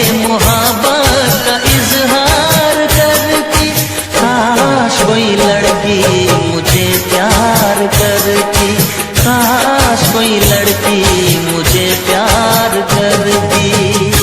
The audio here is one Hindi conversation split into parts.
मोहब्बत का इजहार करती। काश कोई लड़की मुझे प्यार करती, काश कोई लड़की मुझे प्यार करती।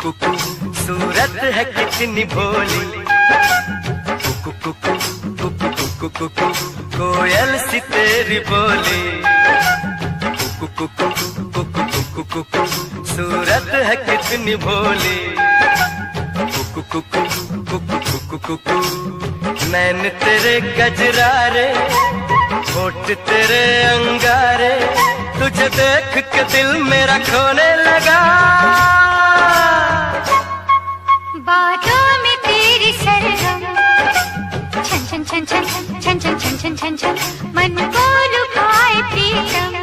कुकु सूरत है कितनी भोली, कुकु कुकु कुकु कुकु कुकु कोयल सी तेरी बोली, कुकु कुकु कुकु कुकु कुकु सूरत है कितनी भोली, कुकु कुकु कुकु कुकु कुकु नैन तेरे गजरारे, होठ तेरे अंगारे, तुझे देख के दिल मेरा खोने लगा। बातों में तेरी सरगम, छन छन छन छन छन छन छन छन छन छन मन को लुभाए प्रीतम,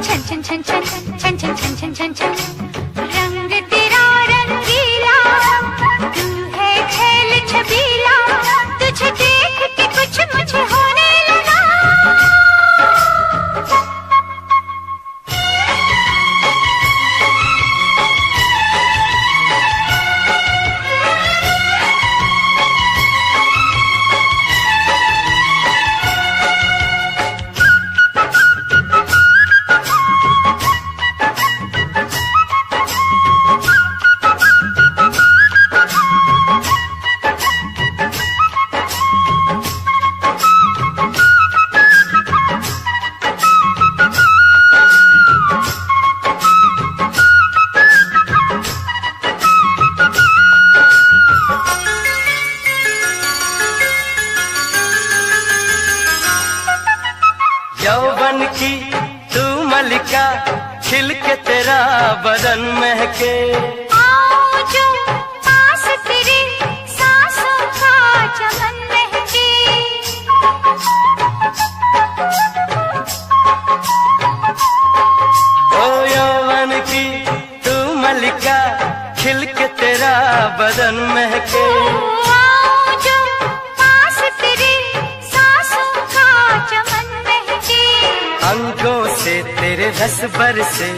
छन छन छन छन छन छन छन छन छन छन रंग तेरा रंगीला, तू है छैल छबीला, तुझे देख के कुछ मुझे होने लगा। यौवन की तू मलिका, खिल के तेरा बदन महके, आओ जो पास तेरे सांसों का चमन महके, ओ यौवन की तू मलिका, खिल के तेरा बदन महके, आओ जो पास तेरे सांसों का चमन महके, अंगों से तेरे रस बरसे,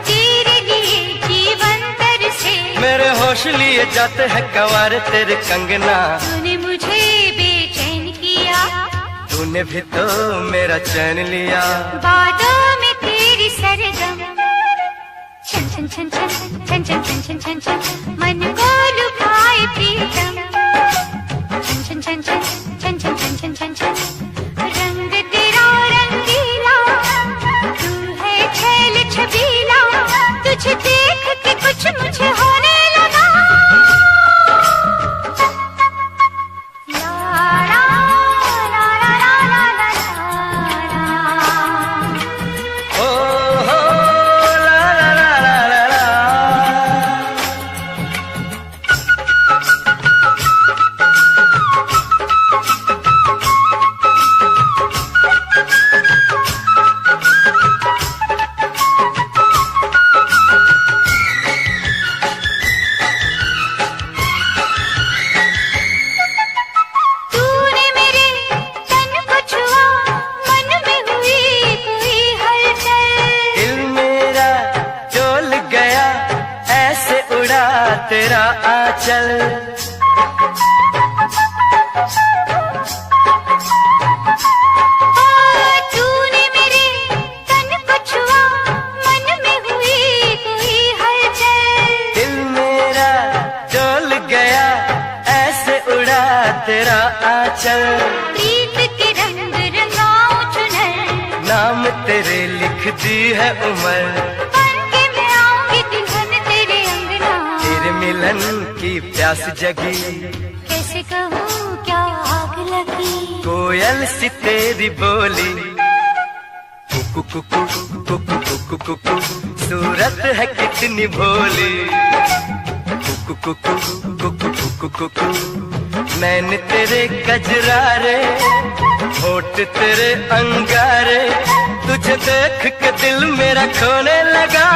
तेरे लिए जीवन तरसे, मेरे होश लिए जाते हैं कवार तेरे कंगना, तूने मुझे बेचैन किया, तूने भी तो मेरा चैन लिया। बातों में तेरी सरगम, छन छन छन छन छन छन छन छन छन छन मन को लुभाए प्रीतम, छन छन छन छन छन छन छन छन छन छन रंग तेरा रंगीला, तू है छैल छबीला, तुझे देख के कुछ मुझे होने लगा। ला ला ला ला ला ला ला। ओ हो ला ला ला ला ला ला। तूने मेरे तन को छुआ, मन में हुई कोई हलचल, दिल मेरा डोल गया, ऐसे उड़ा तेरा आंचल, तूने मेरे तन को छुआ, मन में हुई कोई हलचल, दिल मेरा डोल गया, ऐसे उड़ा तेरा आंचल, प्रीत के रंग रंगाऊं चुनर, नाम तेरे लिख दी है उम्र, बन के मैं आऊंगी दुल्हन तेरे अंगना, तेरे मिलन की प्यास जगी, कैसे कहूँ क्या आग लगी, कोयल सी तेरी बोली, कुकु कुकु कुकु कुकु कुकु सूरत है कितनी भोली, कुकु कुकु कुकु कुकु कुकु नैन तेरे गजरारे, होठ तेरे अंगारे, तुझे देख के दिल मेरा खोने लगा।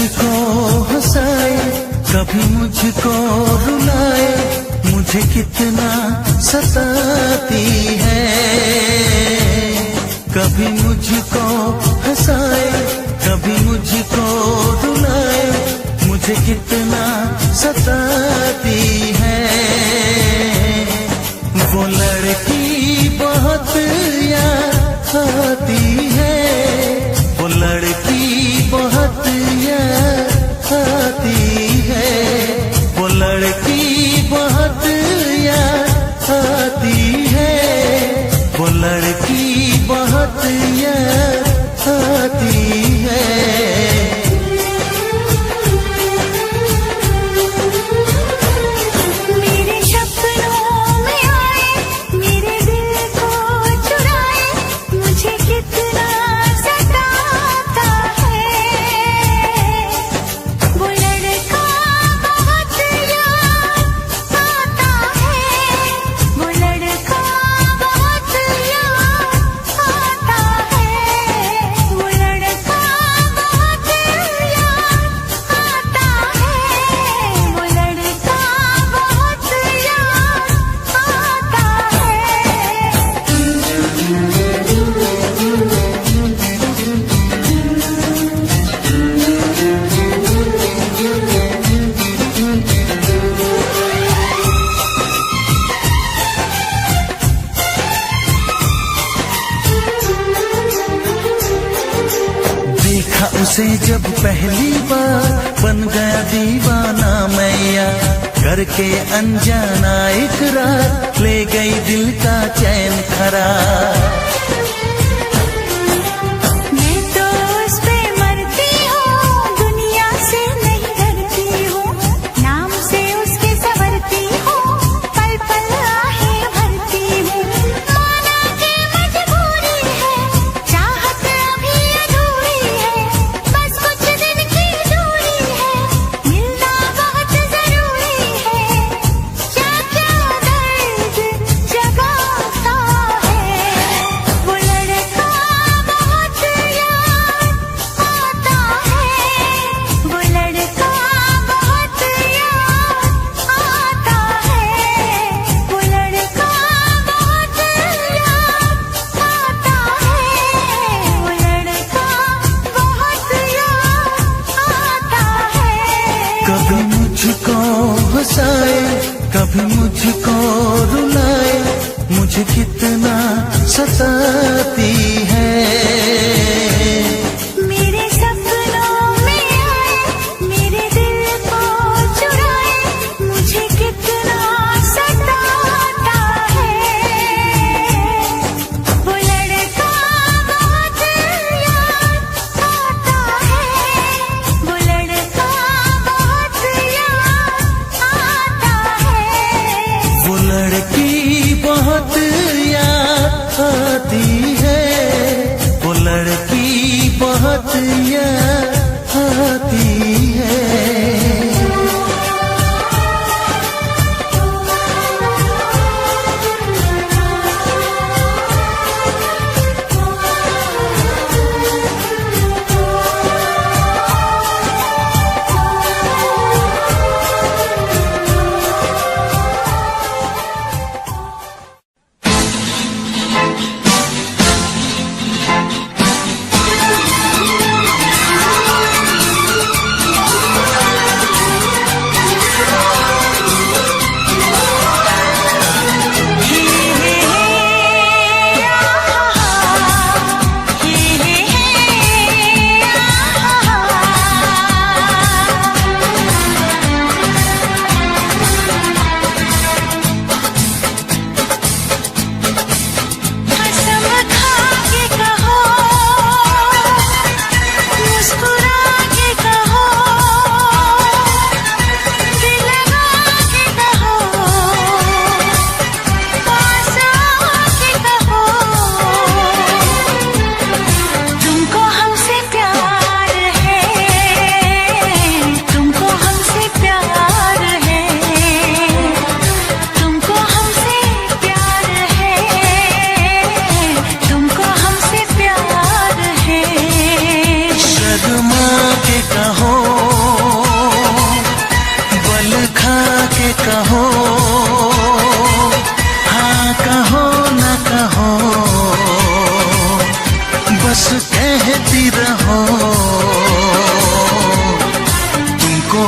मुझको हंसाए, कभी मुझको रुलाए, मुझे कितना सताती है। कभी मुझको हंसाए, कभी मुझको रुलाए, मुझे कितना सताती है। वो लड़की बहुत याद आती है, वो लड़की बहुत याद आती है, वो लड़की बहुत याद आती है, वो लड़की बहुत याद आती है। मेरे सपनों में आए, मेरे दिल को चुराए, मुझे कितना सताता है। वो लड़का बहुत याद आता है, वो लड़का बहुत याद आता है, वो लड़का बहुत याद आता है, वो लड़का बहुत देखा उसे जब पहली बार, बन गया दीवाना मैया, करके अनजाना इकरार, ले गई दिल का चैन करार। मैं तो उस पे मरती हूँ, दुनिया से नहीं डरती हूँ, नाम से उसके संवरती हूँ, पल पल आहें भरती हूँ। माना कि मजबूरी है, चाहत अभी अधूरी है, बस कुछ दिन की दूरी है, मिलना बहुत जरूरी है। क्या क्या दर्द जगाता है, वो लड़का बहुत याद आता है, वो लड़का बहुत याद आता है, वो लड़का बहुत याद आता है, वो लड़का बहुत याद आता है। कभी मुझको हंसाए, कभी मुझको रुलाए, मुझे कितना सताती है। मेरे सपनों में आए, मेरे दिल को चुराए, मुझे कितना सताता है। वो लड़का बहुत याद आता है, वो लड़का बहुत याद आता है। वो लड़की बहुत याद आती है, वो लड़की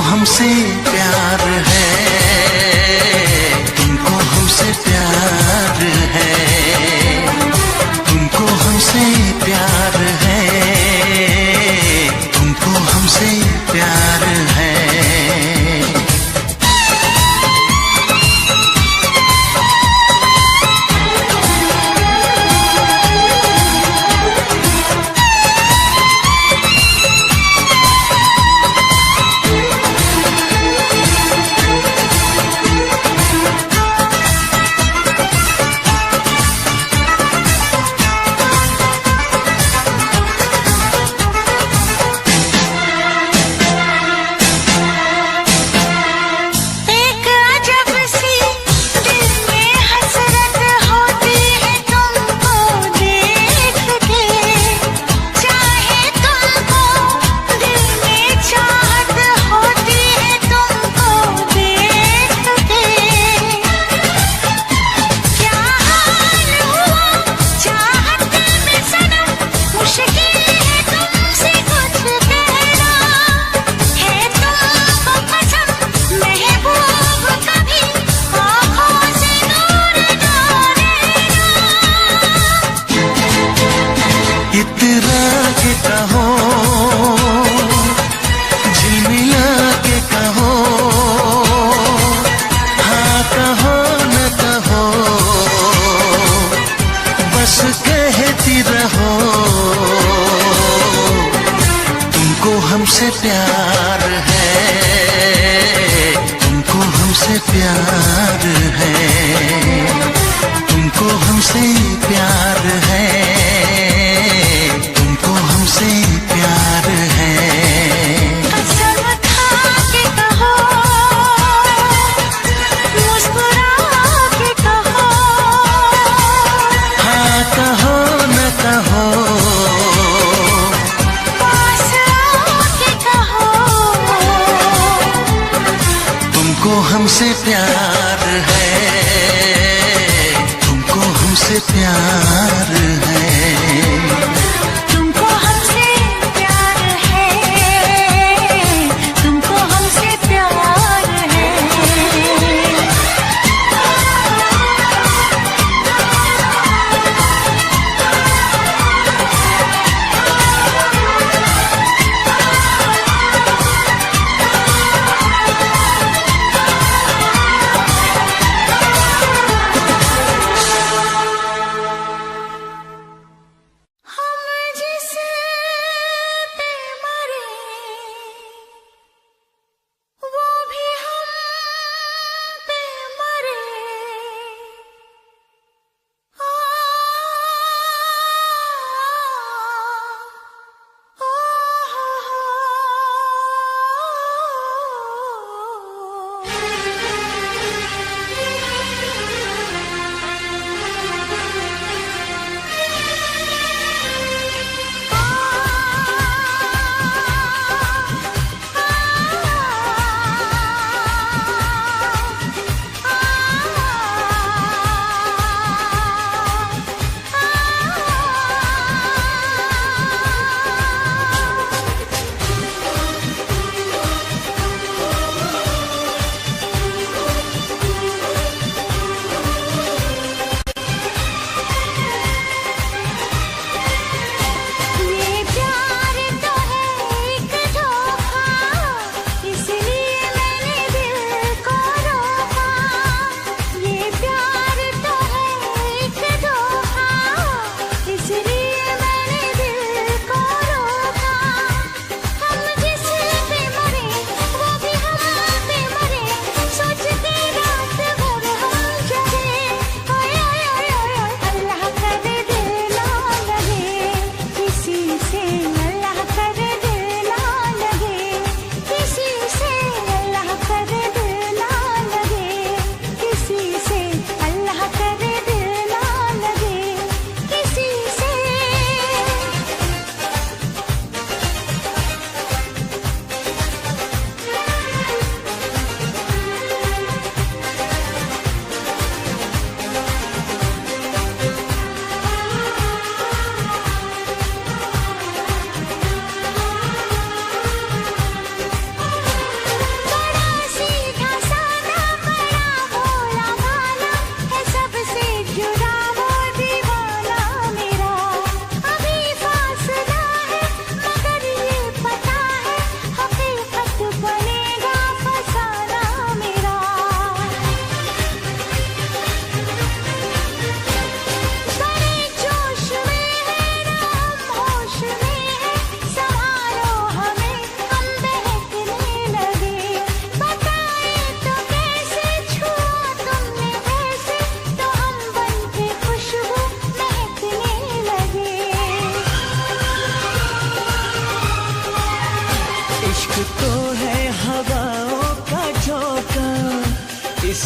हमसे प्यार है, तुमको हमसे प्यार है, तुमको हमसे प्यार है, तुमको हमसे प्यार है। इतरा के कहो, झिलमिला के कहो, हाँ कहो न कहो, बस कहती रहो। तुमको हमसे प्यार है, तुमको हमसे प्यार है, तुमको हमसे प्यार है, तुमको हमसे प्यार है। कसम खा के कहो, मुस्कुरा के कहो, हाँ कहो न कहो, पास आके कहो। तुमको हमसे प्यार है, तुमको हमसे प्यार है। तुमको हमसे प्यार है, तुमको हमसे प्यार है।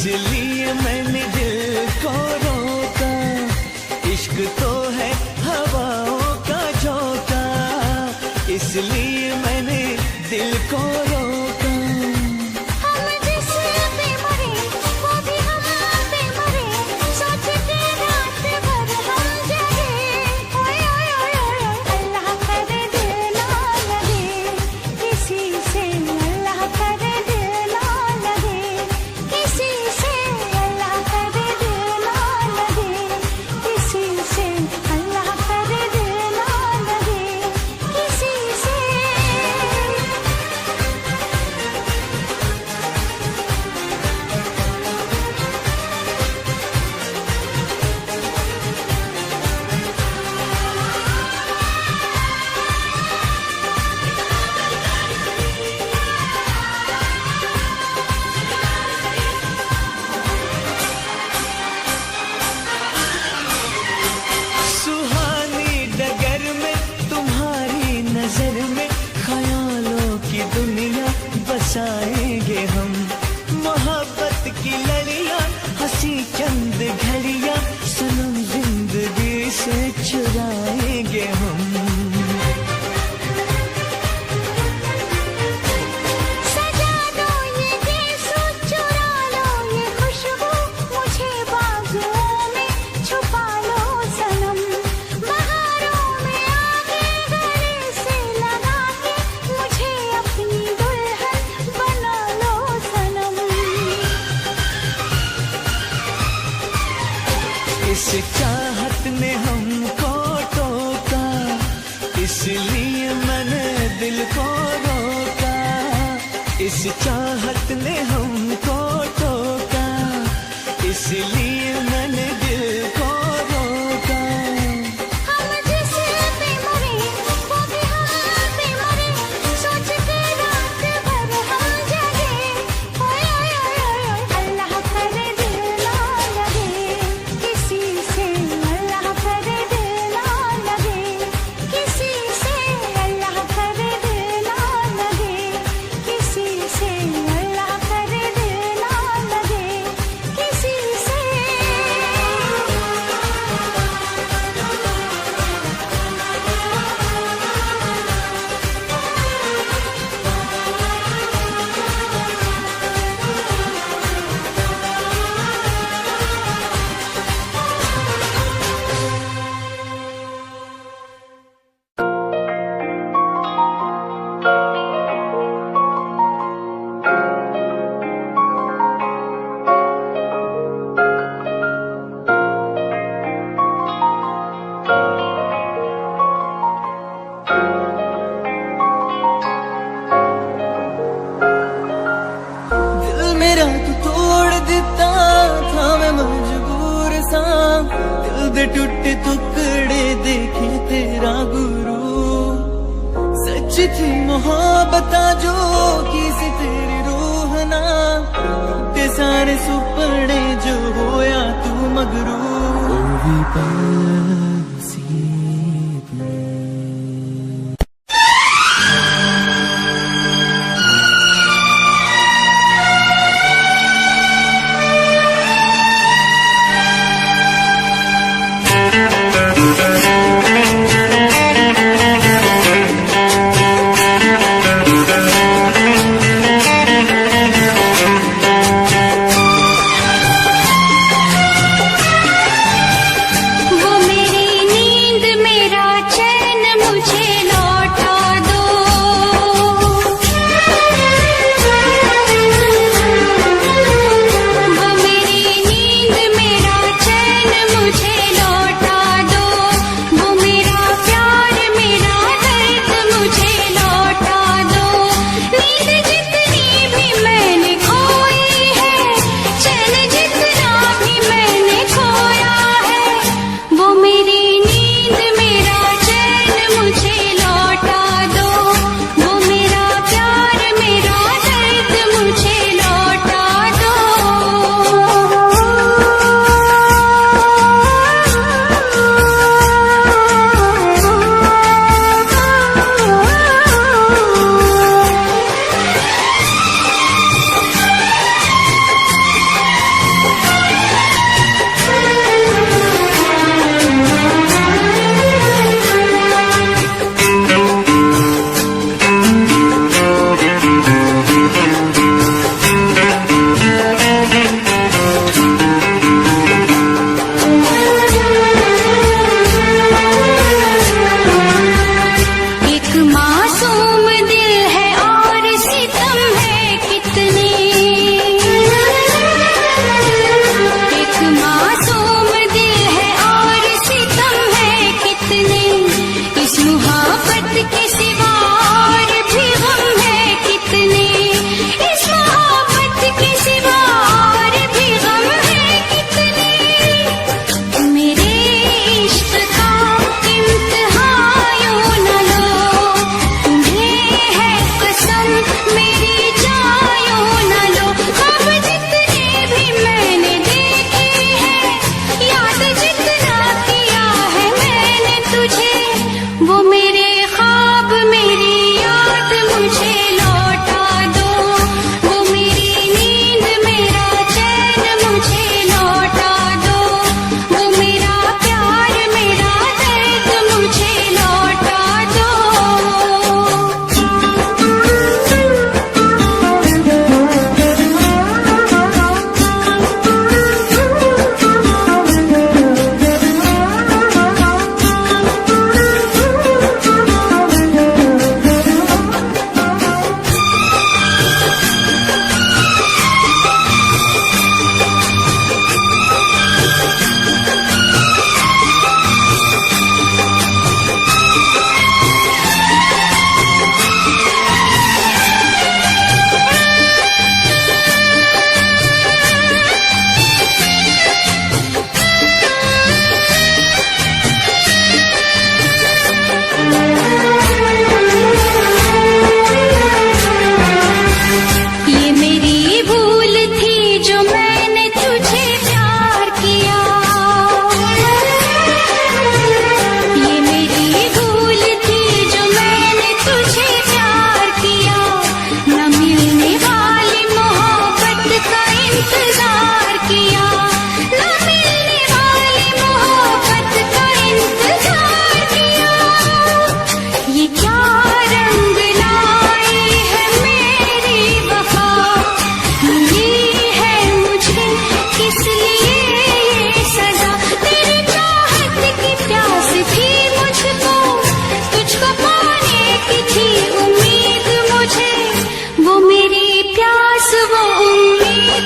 इसलिए मैंने दिल को रोका, इश्क तो है हवाओं का झोंका, इसलिए मैंने दिल को रोका। हम जिस पे मरे वो भी हम पे मरे, सोच के रात भर हम जगे। ओए ओए ओए ओए अल्लाह करे दिल ना लगे किसी से, अल्लाह करे दिल ना लगे किसी से, अल्लाह करे दिल ना लगे किसी से, अल्लाह करे दिल ना लगे किसी से। सुहानी डगर में तुम्हारी नजर में ख्यालों की दुनिया बसाएंगे हम, मोहब्बत की लड़ियां हंसी चंद घड़ियां सनम जिंदगी से चुराएंगे हम। सजा दो ये गेसू, चुरा लो ये खुशबू, मुझे बाजुओं में छुपा लो सनम, बहारों में आगे गले से लगा के मुझे अपनी दुल्हन बना लो सनम। इस चाहत ने हमको टोका, इसलिए मैंने दिल को रोका, इस चाहत ने हमको टोका, इसलिए मैंने दिल को रोका। हम जिस पे मरे वो भी हम पे मरे, सोच के रात भर हम जगे। ओए ओए ओए ओए अल्लाह करे दिल ना लगे किसी से, अल्लाह करे दिल ना लगे किसी से, अल्लाह करे दिल ना लगे किसी से, अल्लाह करे दिल ना लगे किसी से। दिल मेरा तू तोड़ दिता था, मैं मजबूर सा, दिल दे टूटे टुकड़े देखे तेरा गुरु, सच थी मोहब्बत जो की सी तेरी रूह ना, ते सारे सुपने जो होया तू मगरू। वो मेरे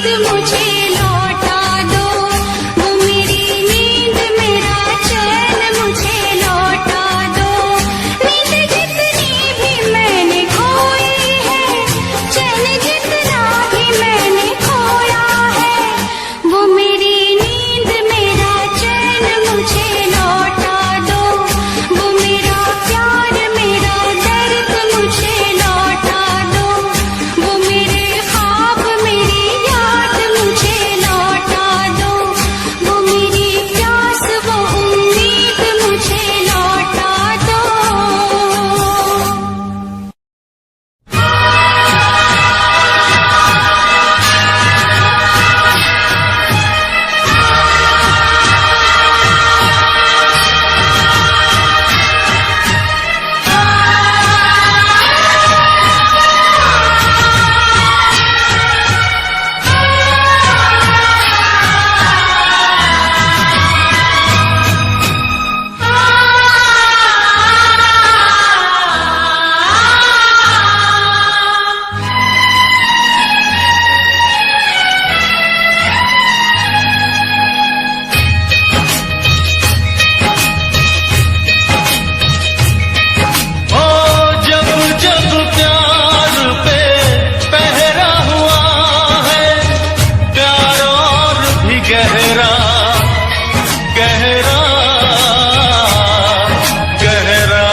नींद मुझे लौटा दो, वो मेरी नींद मेरा चैन मुझे लौटा दो। नींद जितनी भी मैंने खोई है, चैन जितना भी मैंने खोया है, वो मेरी नींद मेरा चैन मुझे लौटा दो। वो मेरा प्यार मेरा दर्द मुझे लौटा दो, वो मेरे ख्वाब मेरी याद मुझे लौटा दो, वो मेरी प्यास वो उम्मीद मुझे लौटा दो। ओ जब जब प्यार पे पहरा हुआ है, प्यार और भी गहरा गहरा गहरा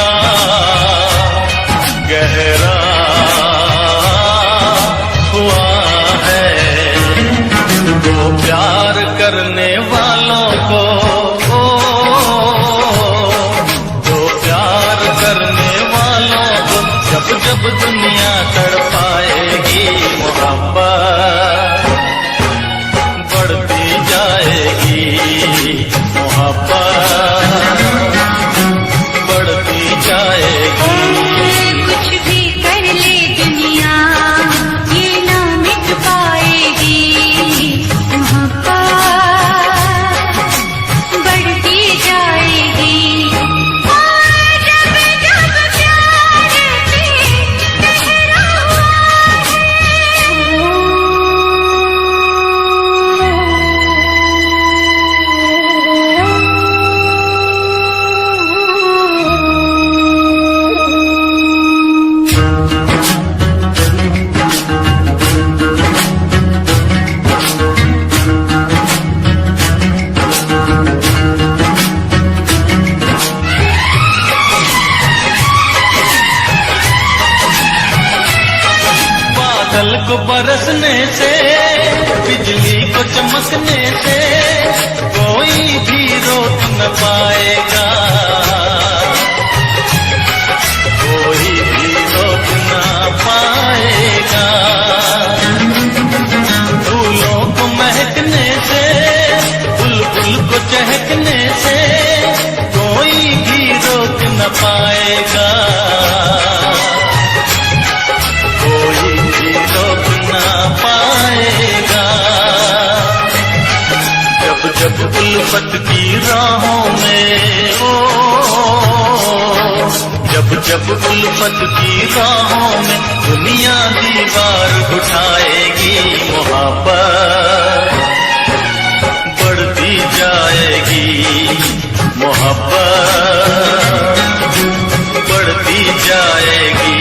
गहरा हुआ है। वो प्यार करने वालों को, वो प्यार करने वालों को जब जब दुनिया तड़पाएगी, मोहब्बत बढ़ती जाएगी, मोहब्बत बढ़ती जाएगी। कुछ भी कर ले दुनिया ये ना मिट पाएगी, मोहब्बत बढ़ती जाएगी। जब जब प्यार पे पहरा हुआ बादल को बरसने से, बिजली को चमकने से कोई भी रोक न पाएगा, कोई भी रोक न पाएगा। फूलों को महकने से, बुलबुल को चहकने से कोई भी रोक न पाएगा, कोई भी रोक ना पाएगा। जब जब उल्फत की राहों में, जब जब उल्फत की राहों में दुनिया दीवार उठाएगी, मोहब्बत बढ़ती जाएगी, मोहब्बत बढ़ती जाएगी।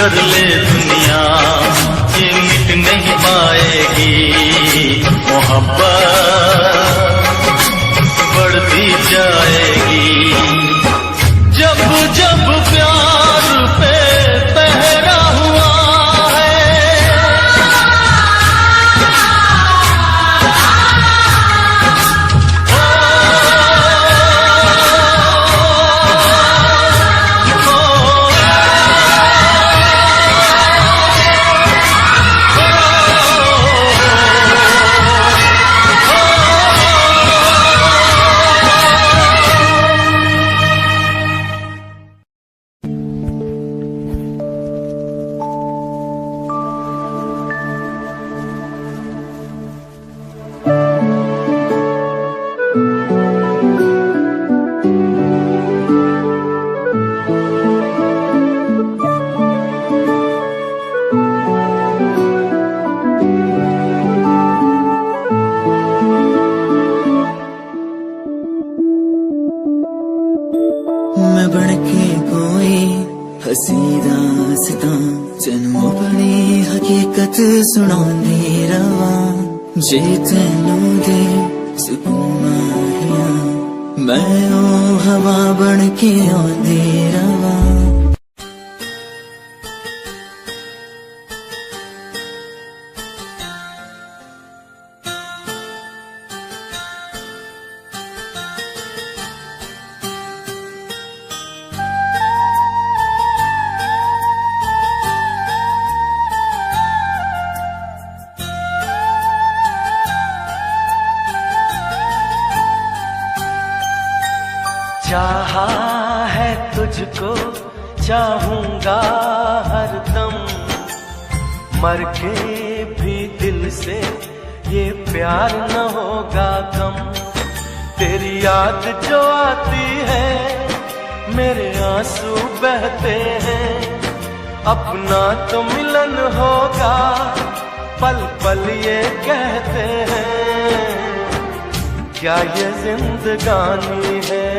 कर ले दुनिया ये मिट नहीं पाएगी। मोहब्बत बढ़ती जाएगी। जब जब प्यार पे पहरा हुआ मैं बनके कोई हसी दास्तां तेनू अपनी हकीकत सुनांदी रवां। जे तेनू दे सुकून माहिया मैं ओ हवा बनके आंदी रवां। चाहा है तुझको चाहूंगा हरदम, मर के भी दिल से ये प्यार न होगा कम। तेरी याद जो आती है मेरे आंसू बहते हैं। अपना तो मिलन होगा पल पल ये कहते हैं। क्या ये जिंदगानी है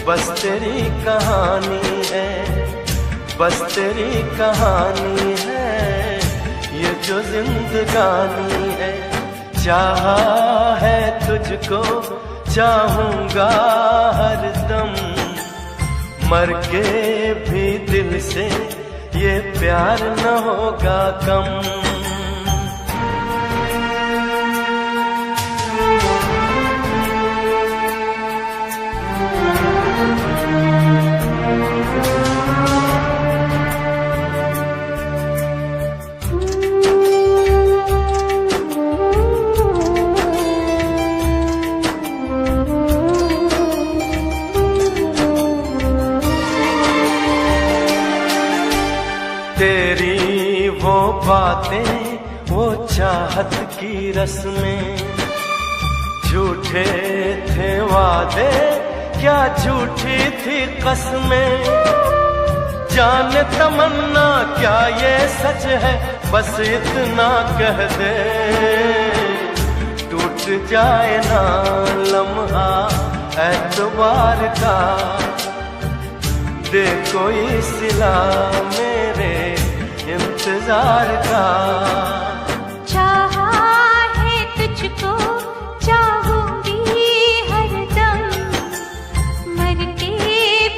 बस तेरी कहानी है, बस तेरी कहानी है ये जो जिंदगानी है। चाहा है तुझको चाहूंगा हरदम, मर के भी दिल से ये प्यार न होगा कम। तेरी वो बातें वो चाहत की रस्में, झूठे थे वादे क्या झूठी थी कसमें। जाने तमन्ना क्या ये सच है बस इतना कह दे। टूट जाए ना लम्हा एतबार का, दे कोई सिला मेरे इंतजार का। चाहा है तुझको चाहूंगी हरदम, मर के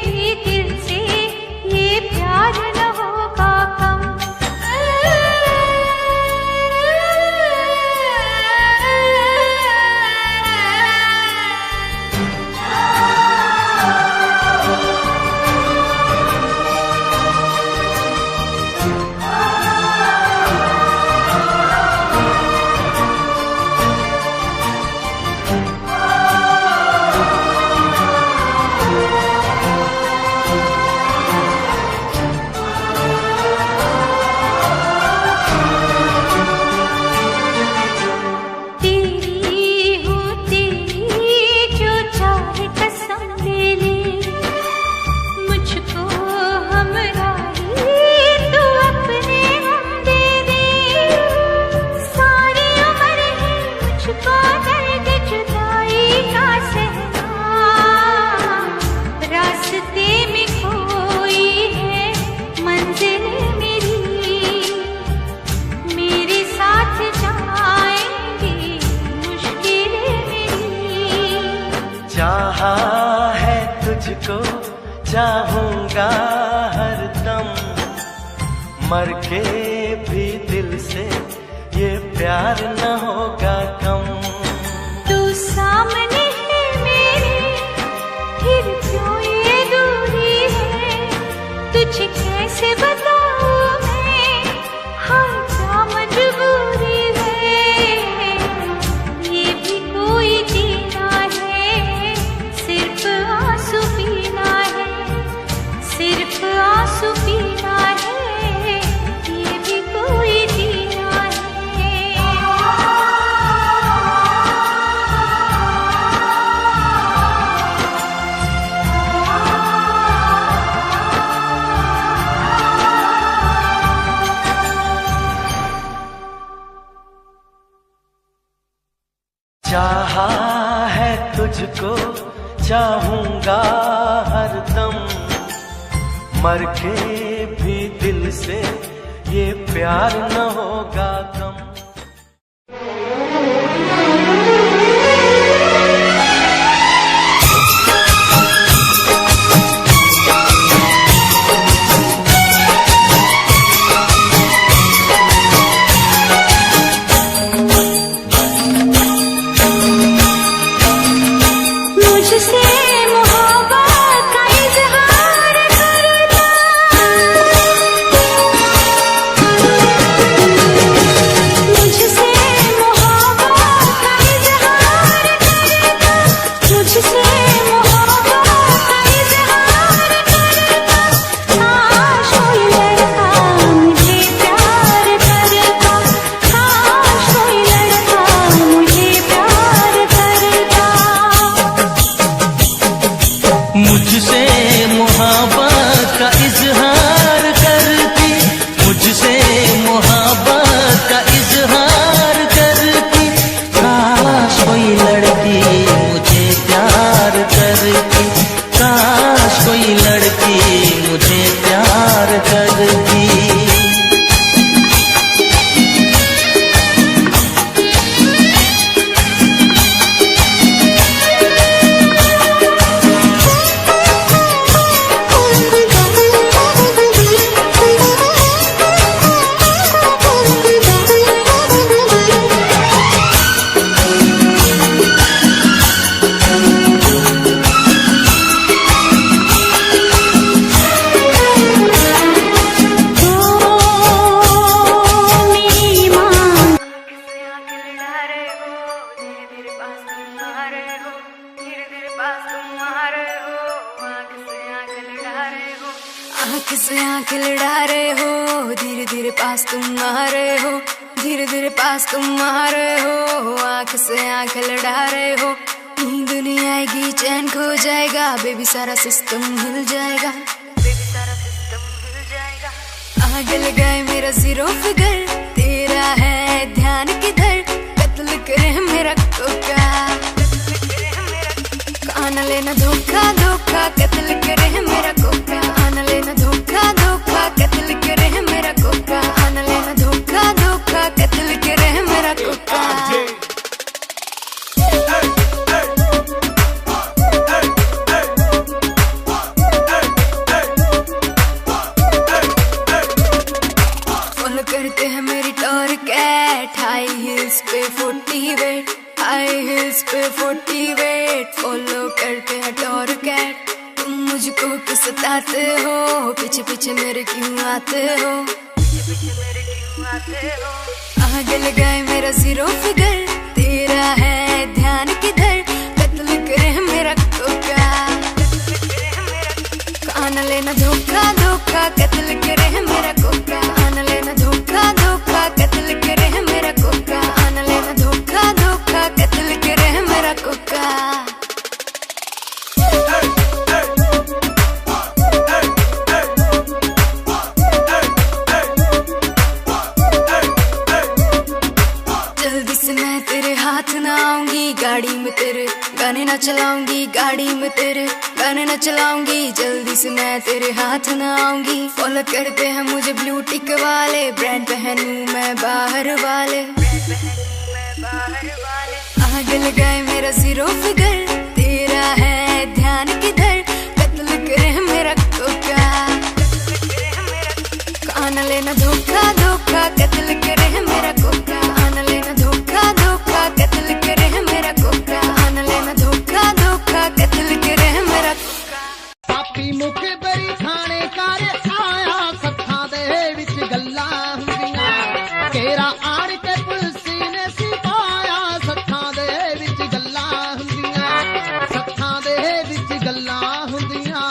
भी दिल से ये प्यार न होगा कम। चाहूंगा हरदम, मर के भी दिल से ये प्यार न होगा कम। तू सामने है मेरे, फिर क्यों ये दूरी है, तुझे कैसे बताऊं मैं, हाँ क्या मजबूरी है। ये भी कोई जीना है, सिर्फ आंसू पीना है, सिर्फ आंसू पीना है, ये भी कोई जीना है। चाहा है तुझको चाहूंगा हरदम, मर के भी दिल से ये प्यार न होगा कम। मुझसे मोहब्बत का इजहार करना, मुझसे मोहब्बत का इजहार करना, मुझसे मोहब्बत का इजहार करना। काश कोई लड़का मुझे प्यार करता, काश कोई लड़का मुझे प्यार करता। मुझसे मोहब्बत का इजहार करती, मुझसे मोहब्बत का इजहार करती। काश कोई लड़की मुझे प्यार करती, काश कोई लड़की मुझे प्यार करती। आँख से आँख लड़ा रहे हो, धीरे धीरे पास तुम आ रहे हो, धीरे धीरे पास तुम आ रहे हो। आँख से आँख लड़ा रहे हो, नींद नहीं आएगी, चैन खो जाएगा, बेबी सारा सिस्टम हिल जाएगा, बेबी सारा सिस्टम हिल जाएगा। आग लगाए मेरा जीरो फिगर, तेरा है ध्यान किधर, कत्ल करे मेरा कोका, आना लेना धोखा धोखा, कत्ल करे मेरा कोका, आना लेना धोखा धोखा, कत्ल करे मेरा कोका, आना लेना धोखा धोखा, कत्ल करे मेरा कोका। फॉलो करते हैं मेरी टॉर कैट, हाई हिल्स पे 40 वेट, हाई हिल्स पे 40 वेट। फॉलो करते हैं टॉर कैट, तुम मुझको क्यों सताते हो, पीछे पीछे मेरे क्यों आते हो, पीछे पीछे मेरे क्यों आते हो। आग लगाए मेरा जीरो फिगर, तेरा है ध्यान किधर, कत्ल करे मेरा कोका, आना लेना धोखा धोखा, कत्ल करे मेरा कोका, आना लेना धोखा धोखा, कत्ल करे मेरा कोका, आना लेना धोखा धोखा, कत्ल करे मेरा कोका। जल्दी से मैं तेरे हाथ ना आऊंगी, गाड़ी में तेरे गाने ना चलाऊंगी, गाड़ी में तेरे गाने ना चलाऊंगी, जल्दी से मैं तेरे हाथ ना आऊंगी। फॉलो करते हैं मुझे ब्लू टिक वाले, ब्रांड पहनूं मैं बाहर वाले, आग लगाए मेरा जीरो फिगर, तेरा है ध्यान किधर, कत्ल करे मेरा कोका, आना लेना धोखा धोखा कत्ल करे है मेरा कोका आना लेना धोखा धोखा कत्ल करे है मेरा कोका आना लेना धोखा धोखा कत्ल करे है मेरा कोका पापी मुख बरी थाने कार आया सत्था दे विच गल्लां हुंदियां केरा आड़ के पुलसी ने सिपाया सत्था दे विच गल्लां हुंदियां सत्था दे विच गल्लां हुंदियां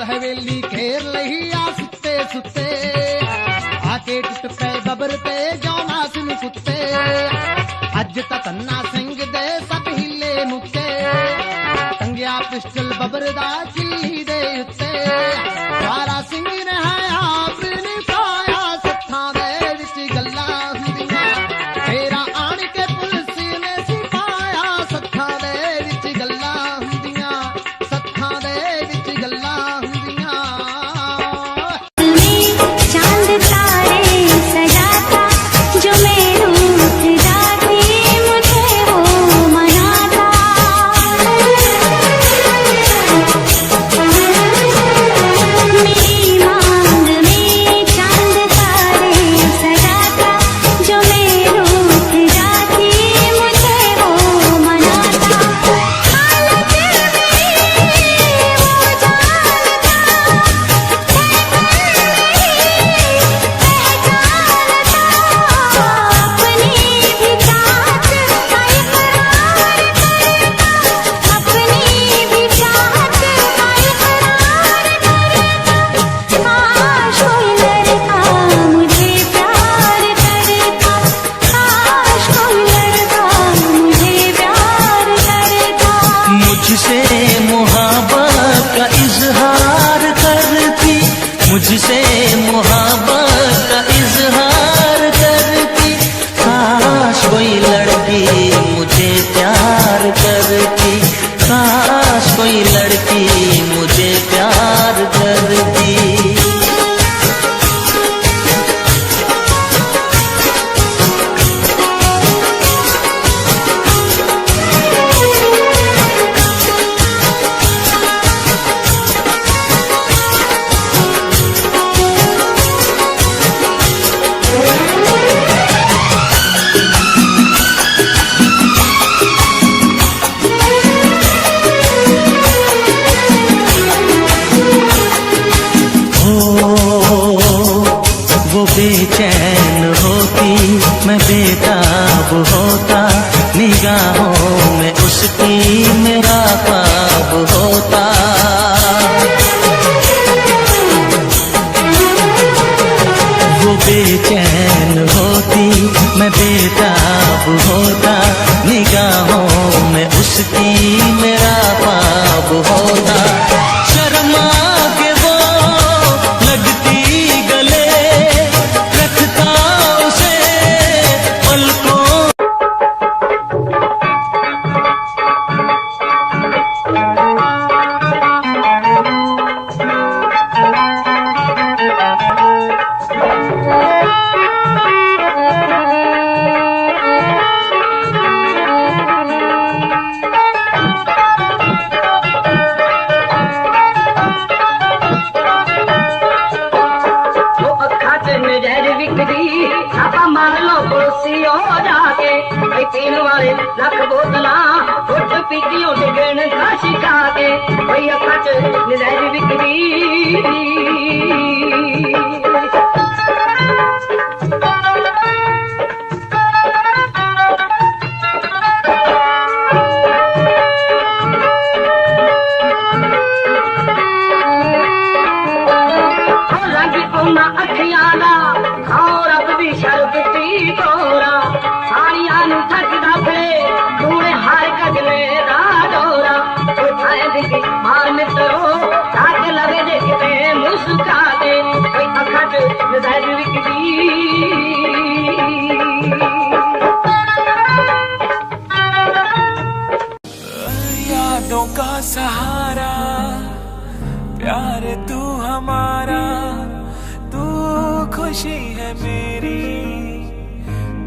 हवेली घेर लही आ सुते सुते आके टुट पे बबर पे जौना सिन कुत्ते अज तक अन्ना सिंह दे सब हिले मुक्के टंगिया पिस्टल बबर दा किल्ली दे उत्ते द्वारा सिंह ने है आप निकाया सत्था दे विच गल्लां हुंदियां तेरा आण के पुलिस ने सिपाया सत्था दे विच गल्लां हुंदियां सत्था दे विच गल्लां चांद तारे सजाता जो मैं रूठ जाती मुझे वो मनाता मेरी मांग में चांद तारे सजाता जो मैं रूठ जाती मुझे वो मनाता हालत मेरी वो मुझसे मोहब्बत का इजहार करती मुझसे मोहब्बत का इजहार करती काश कोई लड़की मुझे प्यार करती काश कोई लड़की मुझे प्यार करती वो बेचैन होती मैं बेताब होता निगाहों में उसकी मेरा ख्वाब होता वो बेचैन होती मैं बेताब होता निगाहों में उसकी मेरा ख्वाब होता शर्मा के वो लगती गले रखता उसे पलकों लख बोतला फुट पीतियों डिगण का शिका के भैया खच निज़ारी बिकरी लगी उन्ना अखियाला और अब भी शर्बती तोरा साड़ियां नु थकदा फड़े तूने हार कजले दा डोरा उठाए दिखी मार मित्रो सहज विकदी यादों का सहारा प्यार तू हमारा, तू खुशी है मेरी,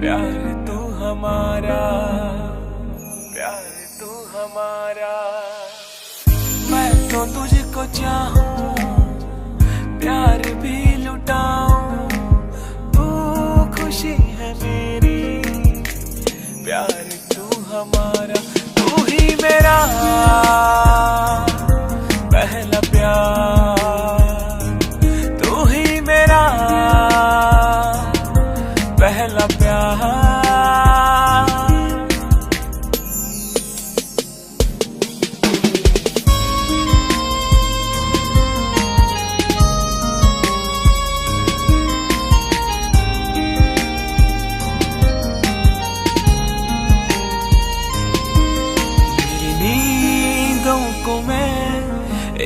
प्यार तू हमारा, प्यार तू हमारा। मैं तो तुझको चाहूं, प्यार भी लुटाऊं, तू खुशी है मेरी, प्यार तू हमारा। तू ही मेरा पहला प्यार, तू ही मेरा पहला प्यार।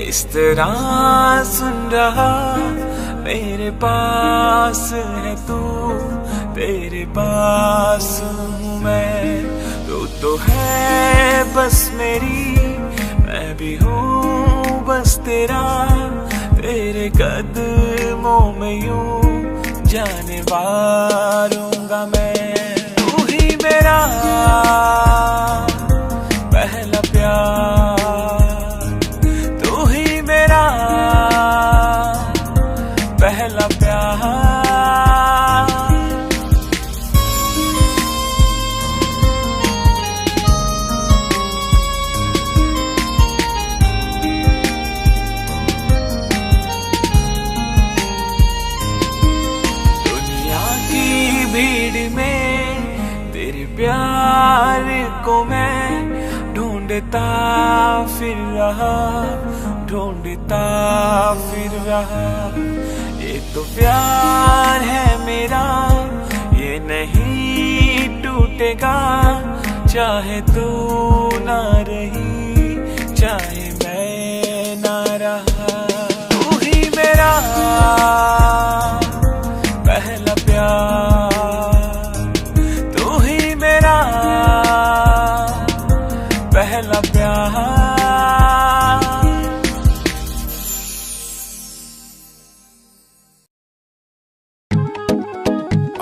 इस तरह सुन रहा, मेरे पास है तू, तेरे पास हूँ मैं। तू तो है बस मेरी, मैं भी हूँ बस तेरा, तेरे कदमों में यूं जाने वारूंगा मैं। तू ही मेरा पहला प्यार, पहला प्यार। दुनिया की भीड़ में तेरे प्यार को मैं ढूंढता फिर रहा, ढूंढता फिर रहा। ये तो प्यार है मेरा, ये नहीं टूटेगा, चाहे तू ना रही, चाहे मैं ना रहा। तू ही मेरा पहला प्यार, तू ही मेरा पहला प्यार।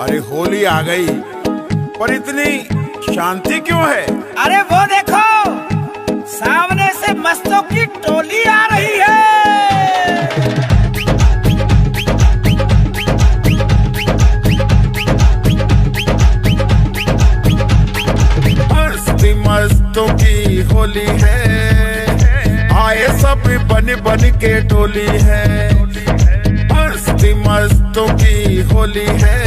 अरे होली आ गई, पर इतनी शांति क्यों है? अरे वो देखो, सामने से मस्तों की टोली आ रही है। मस्ती मस्तों की होली है, आए सब बन बन के टोली है। मस्ती मस्तों की होली है,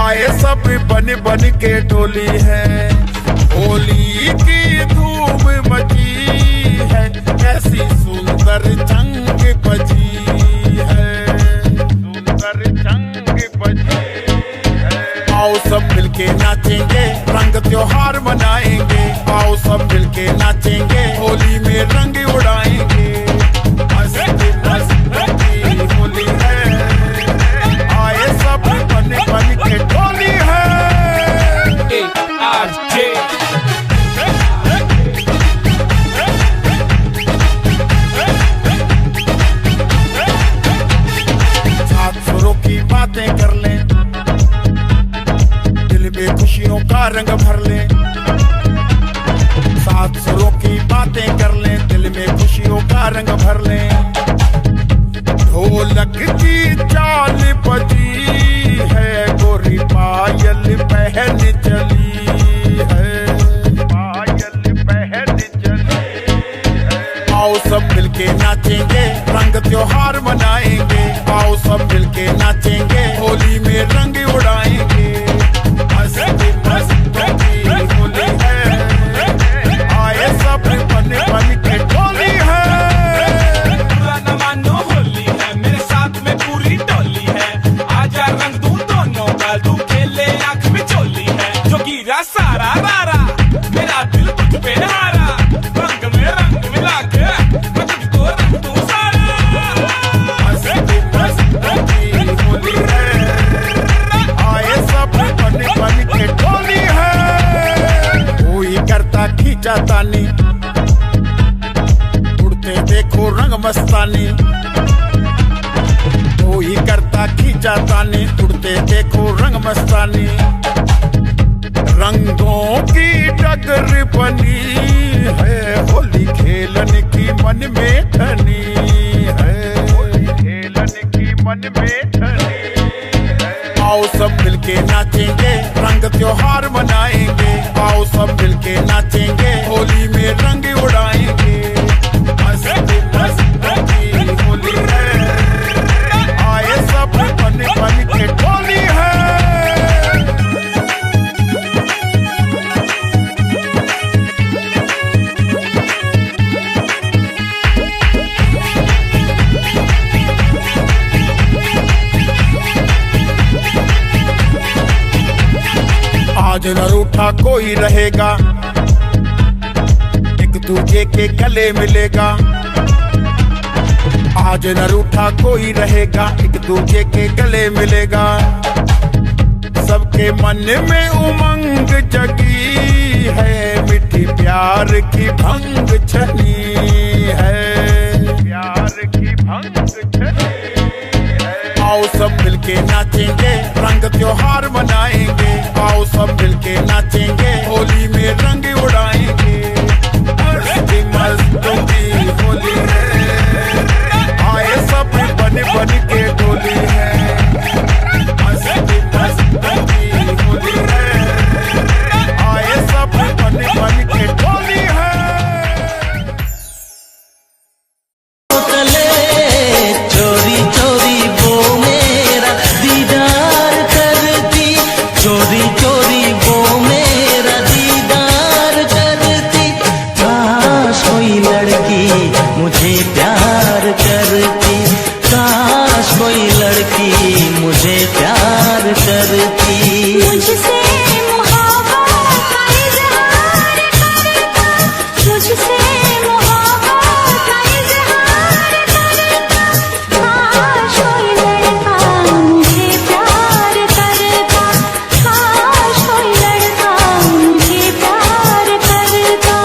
आए सब बन बन के टोली है। होली की धूम मची है, ऐसी सुंदर जंग बजी है, सुंदर जंग बजी है। आओ सब मिलके नाचेंगे, रंग त्योहार मनाएंगे। आओ सब मिलके नाचेंगे, होली में रंग उड़ाएंगे। मस्ती मस्ती की होली है, आए सब बन बन के टोली है। साथ सुरों की बातें कर लें, दिल में खुशियों का रंग भर लें। साथ सुरों की बातें कर लें, दिल में खुशियों का रंग भर लें। ढोलक की चाल बजी है, गोरी पायल पहन चली है, पायल पहन चली है। आओ सब मिलके नाचेंगे, रंग त्योहार मनाएंगे। आओ सब मिलके नाचेंगे, होली में रंग उड़ाएंगे। मस्ती मस्ती की होली है, आए सब बन बन के टोली है। होली है मेरे साथ में पूरी टोली है, आजा रंग दूं दोनों का, तू खेले आंख में चोली है। जो गिरा सारा रारा, मेरा दिल तुझ पे हारा, रंग में रंग मिला के मैं तुझको रंग दूं सारा। मस्ती मस्ती की होली देखो रंग मस्तानी, कोई करता खींचा तानी, उड़ते देखो रंग मस्तानी। रंगों की डगर बनी है, होली खेलने की मन में ठनी है, होली खेलने की मन में ठनी है। आओ सब मिलके नाचेंगे, रंग त्योहार मनाएंगे। आओ सब मिलके नाचेंगे, होली में रंग उड़ाएंगे। मस्ती मस्ती होली है, आए सब बन बन के टोली है। आज न रूठा कोई रहेगा, एक दूजे के गले मिलेगा। आज न रूठा कोई रहेगा, एक दूजे के गले मिलेगा। सबके मन में उमंग जगी है, मिठी प्यार की भंग छनी है, प्यार की भंग छनी है। आओ सब मिलके नाचेंगे, रंग त्योहार मनाएंगे। आओ सब मिलके नाचेंगे, होली में रंग उड़ाएंगे। मस्ती मस्तों की होली है, आए सब बन बन के टोली है। मस्ती मस्तों की होली है, आए सब बन बन के टोली है। चोरी चोरी वो मेरा दीदार करती, चोरी चोरी वो मेरा दीदार करती। काश कोई लड़की मुझे प्यार करती, काश कोई लड़की मुझे प्यार करती। मुझसे मोहब्बत का इज़हार करता, मुझसे मोहब्बत का इज़हार करता। काश कोई लड़का मुझे प्यार करता, काश कोई लड़का मुझे प्यार करता।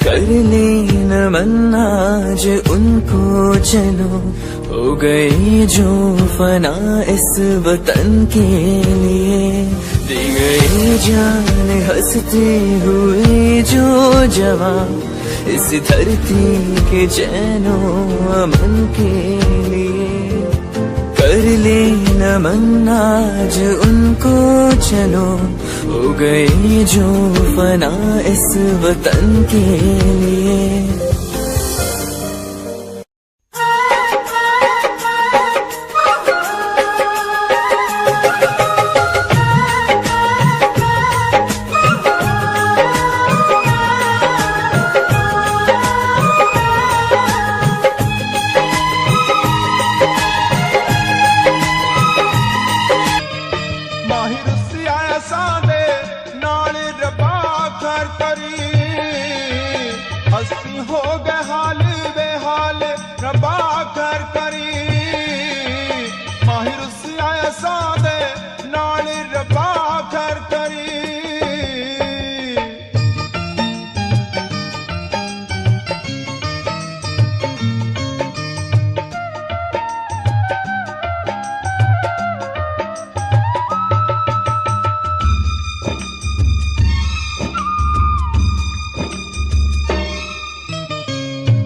कर ले नमन आज उनको चलो, हो गई जो फना इस वतन के लिए, दी गई जान हंसते हुए जो जवान इस धरती के चैनो अमन के लिए। कर ले नमन आज उनको चलो, हो गई जो फना इस वतन के लिए।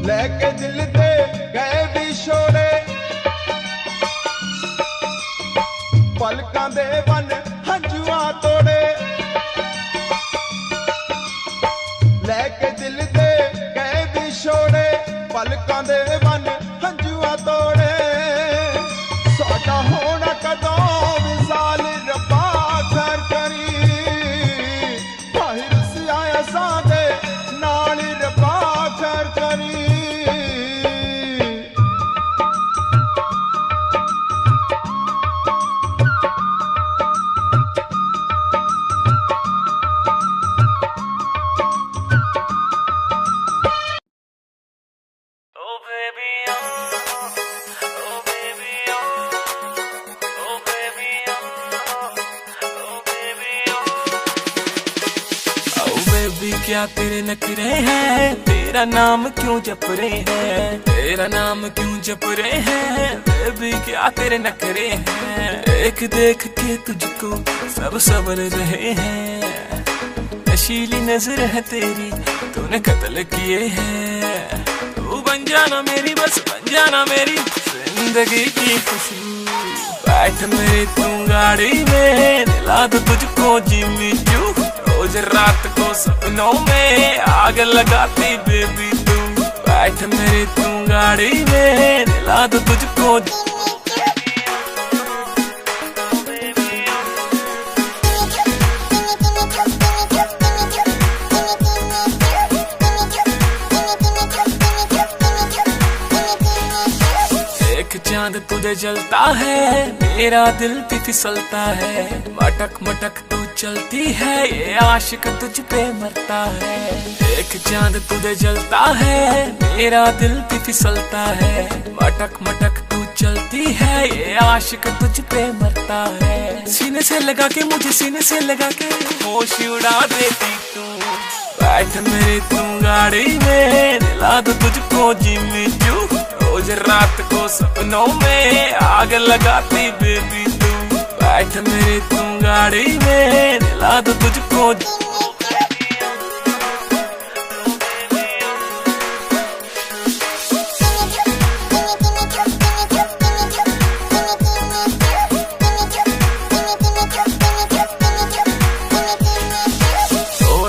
लेके दिल दे गए विछोड़े, पलकां दे वन हंजुआ तोड़े। लेके दिल दे गए विछोड़े, पलकां दे वन हंजुआ तोड़े। साडा होना कदों विसाल रब्बा खैर करी, माहिर सिया सादे नाल रब्बा खैर करी। क्या तेरे नखरे हैं, तेरा नाम क्यों जप रहे हैं, तेरा नाम क्यों जप रहे हैं। बेबी क्या तेरे नखरे हैं, देख देख के तुझको सब सबर रहे हैं। नशीली नजर है तेरी, तूने कत्ल किए हैं। तू बन जाना मेरी, बस बन जाना मेरी जिंदगी की खुशबू। बैठ मेरी तू गाड़ी में, दिला दो तुझको जिम्मी चू। रोज रात को सपनों में आग लगाती बेबी तू। बैठ मेरी तू गाड़ी में, दिला दो तुझको। चांद तुझे जलता है, मेरा दिल भी फिसलता है। मटक मटक तू चलती है, ये आशिक तुझ पे मरता है। एक चांद तुझे जलता है, मेरा दिल भी फिसलता है। मटक मटक तू चलती है, ये आशिक तुझ पे मरता है। सीने से लगा के मुझे, सीने से लगा के होश उड़ा देती तू। बैठ मेरी तू गाड़ी में, दिला दो तुझको जिम्मी चू। रोज रात को सपनों में आग लगाती बेबी तू। बैठ मेरी तू गाड़ी में, दिला दो तुझको।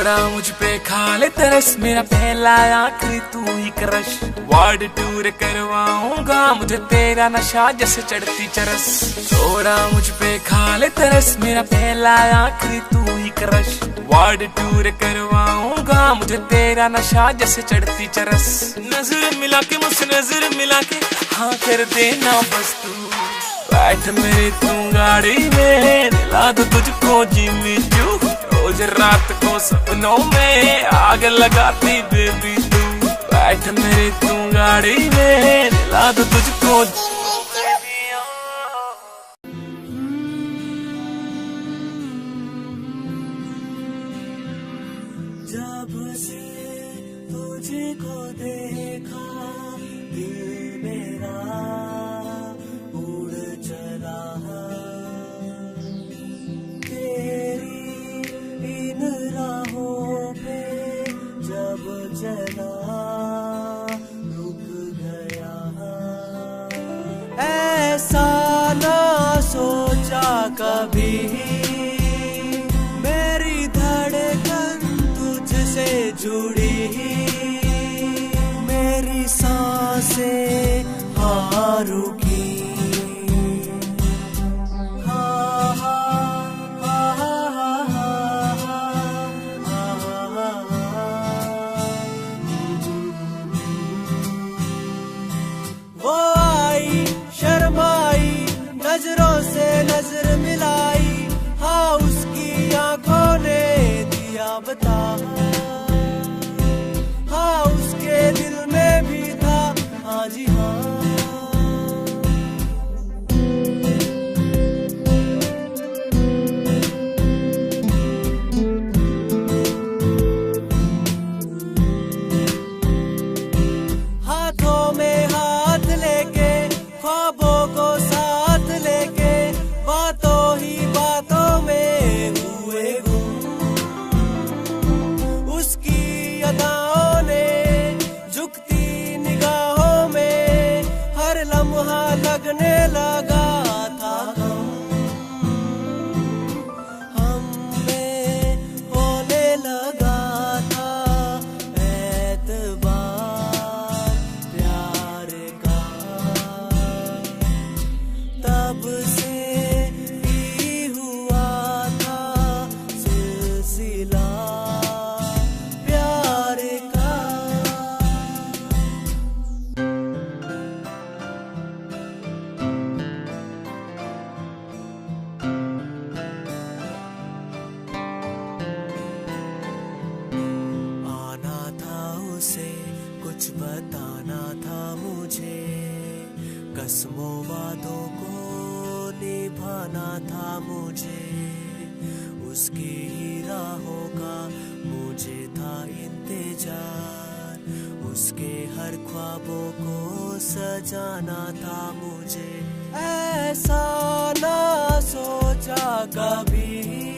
मुझ पे खा ले तरस, मेरा पहला आखिरी तू ही क्रश। वर्ल्ड टूर करवाऊंगा, मुझे तेरा नशा जैसे चढ़ती चरस। थोड़ा मुझ पे खा ले तरस, मेरा पहला आखिरी तू ही क्रश। वर्ल्ड टूर करवाऊंगा, मुझे तेरा नशा जैसे चढ़ती चरस। नजर मिला के मुझसे नजर मिला के हाँ कर देना बस तू। बैठ मेरी तू गाड़ी में, दिला दो तुझको जिम्मी चू। रोज रात को सपनों में आग लगाती बेबी तू। बैठ मेरी तू गाड़ी में, दिला दो तुझको। जब से तुझको देखा दिल मेरा उड़ चला तेरी इन राहों पे जब चला रुक गया ऐसा ना सोचा कभी मेरी धड़कन तुझसे जुड़ी मेरी सांसें हाँ रुकी वो आई शर्माई नजरों से नजर मिलाई हाँ उसकी आंखों ने दिया बता हाँ उसके दिल में भी था हाँ जी हाँ हाथों में हाथ लेके ख्वाबों को साथ लेके बातों ही बातों में हुए गुम उसकी अदाओं ने झुकती निगाहों में हर लम्हा लगने लगा था हमें होने लगा था एतबार प्यार का तब से ही हुआ था सिलसिला प्यार का आना था उसे कुछ बताना था मुझे कसमों वादों को निभाना था मुझे उसकी ही राहों का मुझे था इंतजार उसके हर ख्वाबों को सजाना था मुझे ऐसा ना सोचा कभी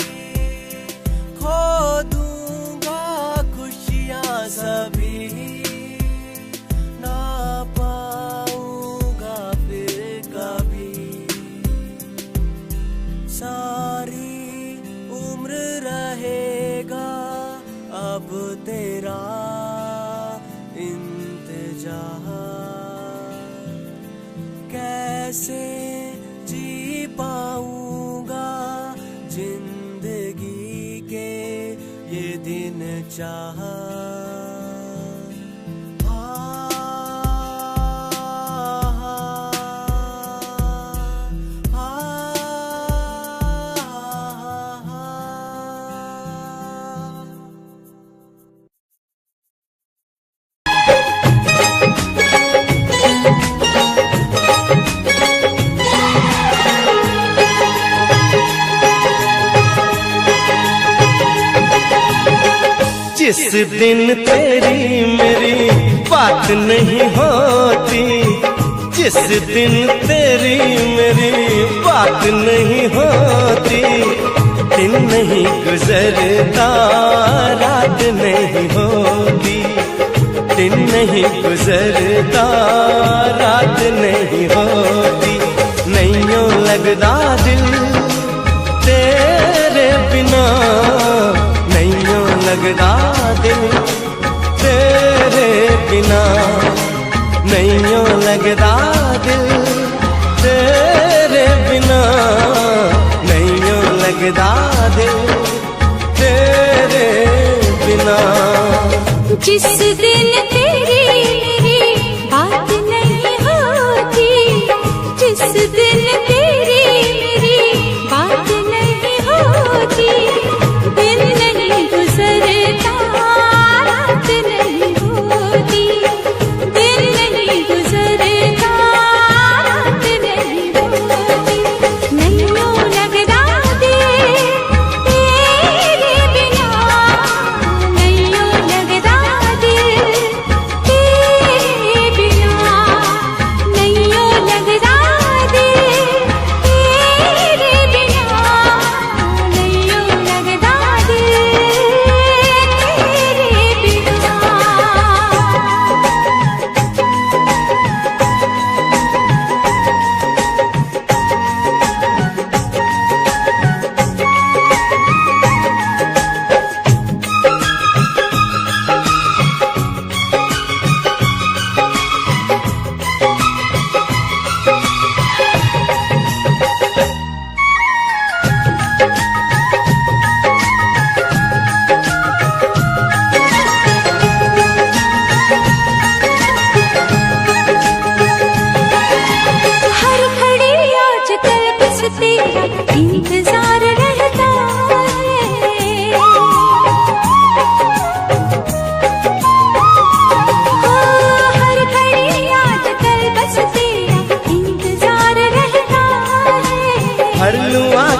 खो दूंगा खुशियाँ सभी ना पाऊंगा फिर कभी सारी उम्र रहेगा अब तेरा इंतजार कैसे जी पाऊंगा जिंदगी के ये दिन चाह जिस दिन तेरी मेरी बात नहीं होती जिस दिन तेरी मेरी बात नहीं होती दिन नहीं गुजरता रात नहीं होती दिन नहीं गुजरता रात नहीं होती नहीं यूं लगता दिल तेरे बिना नहीं यूं लगता दिल तेरे बिना नहीं यूं लगता दिल तेरे बिना नहीं यूं लगता दिल तेरे बिना जिस दिन तेरी मेरी बात नहीं होती जिस दिन तेरी मेरी बात नहीं होती दिन नहीं गुजरता रात नहीं होती दिन नहीं गुजरता रात नहीं होती नहीं यूं लगता दिल तेरे बिना नहीं यूं लगता दिल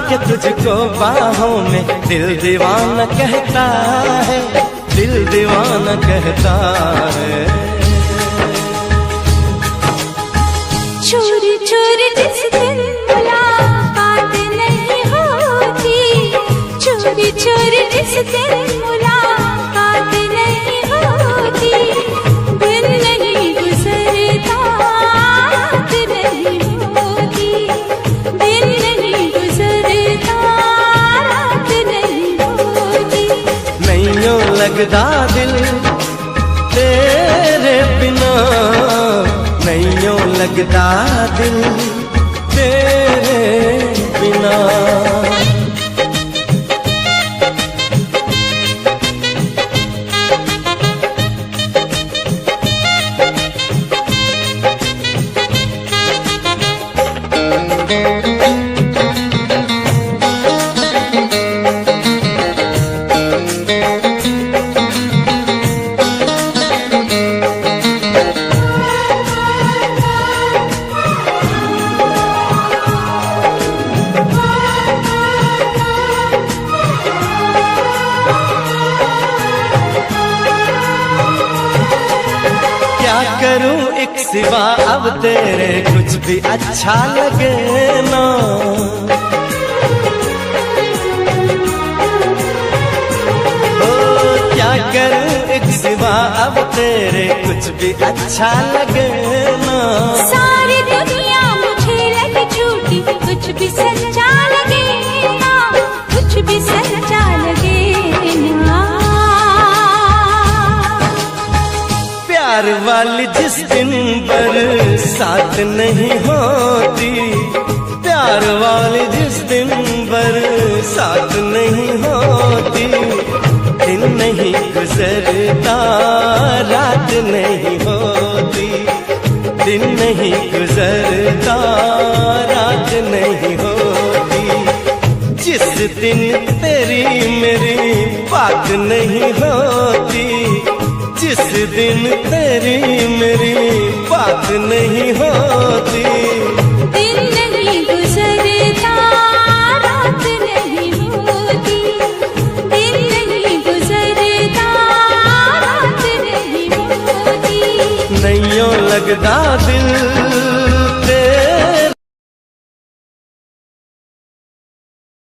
के तुझको बाहों में दिल दीवाना कहता है, दिल दीवाना कहता है। चोरी चोरी जिस दिन मुलाकात नहीं होती, चोरी चोरी जिस दिन मुलाकात नहीं होती, दिन नहीं गुजरता रात नहीं होती, दिन नहीं गुजरता रात नहीं होती। नहीं लगदा दिल तेरे बिना, नहीं लगदा दिल तेरे बिना। करूं एक सिवा अब तेरे कुछ भी अच्छा लगे ना, ओ क्या करूं एक सिवा अब तेरे कुछ भी अच्छा लगे ना। सारी दुनिया मुझे लगे झूठी, कुछ भी सच्चा लगे ना, कुछ भी सच्चा लगे ना। प्यार वाली जिस दिन बरसात नहीं होती, प्यार वाली जिस दिन बरसात नहीं होती, दिन नहीं गुजरता रात नहीं होती, दिन नहीं गुजरता रात नहीं होती। जिस दिन तेरी मेरी बात नहीं होती, जिस दिन तेरी मेरी बात नहीं होती, दिन नहीं गुजरता रात नहीं होती, दिन नहीं गुजरता रात नहीं होती। नहीं लगदा दिल